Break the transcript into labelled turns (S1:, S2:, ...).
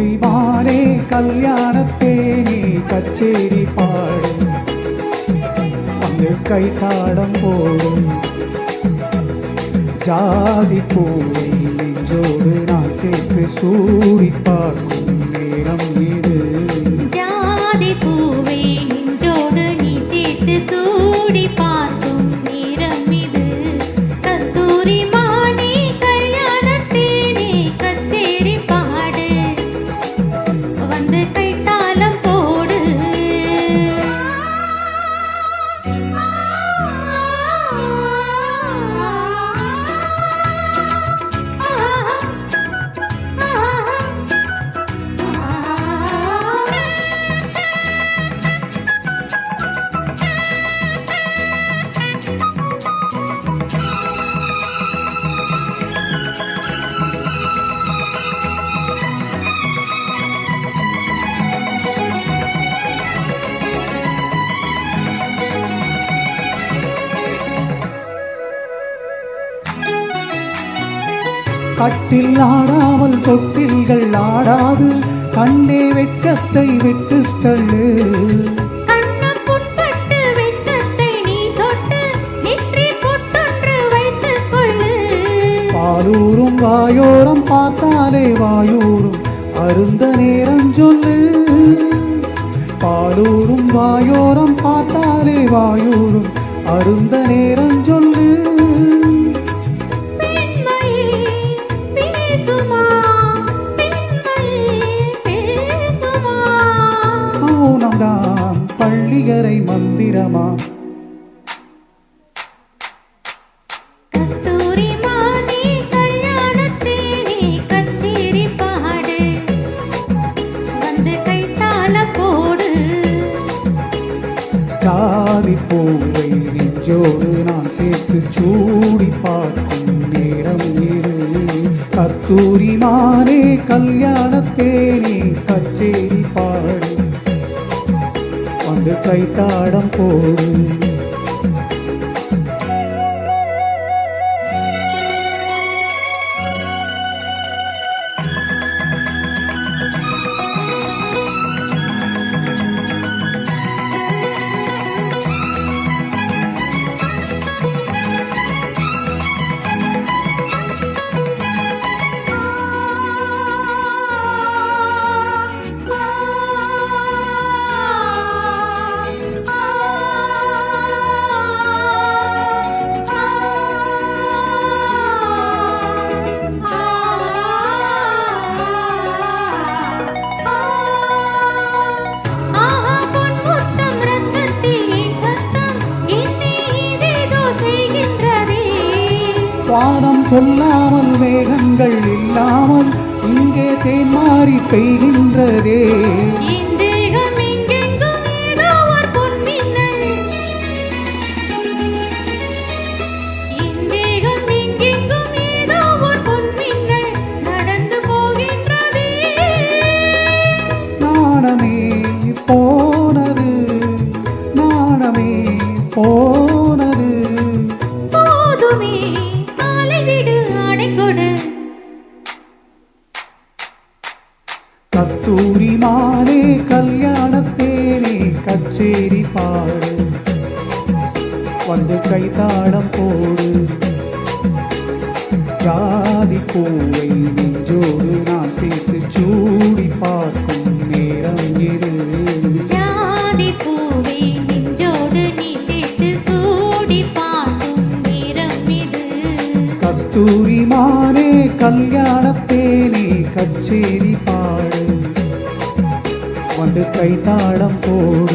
S1: கஸ்தூரி மானே கல்யாணத்தேனே கச்சேரி பாடு வந்து கைத்தாடம் போடும் ஜாதி பூவை நெஞ்சோடு நான் சேர்த்து சூடி பார்க்கும் நேரம் இது.
S2: ஜாதி பூவை நெஞ்சோடு நீ சேர்த்து சூடி பார்க்கும் நேரம் இது. கஸ்தூரி மானே கல்யாணத்தேனே கச்சேரி பாடு வந்து கைத்தாளம் போடு.
S1: கட்டில் ஆடாமல் தொட்டில்கள் ஆடாது கண்ணே வெட்கத்தை விட்டு தள்ளு.
S2: கண்ணம் புண்பட்டு வெட்கத்தை நீ தொட்டு நெற்றி பொட்டொன்று வைத்துக் கொள்ளு.
S1: பாலூரும் வாயோரம் பார்த்தாலே வாயூரும் அருந்த நேரம் சொல்லு. பாலூரும் வாயோரம் பார்த்தாலே வாயூரும் அருந்த நேரம் சொல்லு. மௌனம்தான் பள்ளியறை மந்திரமா.
S2: கஸ்தூரி மானே கல்யாணத்தேனே கச்சேரி பாடு வந்து கைத்தாளம் போடு.
S1: ஜாதி பூவை நெஞ்சோடு நான் சேர்த்து சூடி பார்க்கும் நேரம் இது. கஸ்தூரி மானே கல்யாணத்தேனே கச்சேரி பாடு வந்து கைத்தாடம் போடு. வானம் சொல்லாமல் வேகங்கள் இல்லாமல் இங்கே தேன் மாறி பெய்கின்றதே. நாணமே போனது நாணமே போனது.
S2: போதுமே ஆலைவிடு அடைக்கொடு.
S1: கஸ்தூரி மானே கல்யாணத்தேனே கச்சேரி பாடு வந்து கைத்தாடம் போடு. ஜாதி பூவை நெஞ்சோடு நான் சேர்த்து சூடி பார்க்கும் நேரம் இது.
S2: ஜாதி பூவை நெஞ்சோடு நீ சேர்த்து சூடி பார்க்கும் நேரம் இது.
S1: கஸ்தூரி மானே கல்யாணத்தேனே கச்சேரி பாடு வந்து கைத்தாடம் போடு.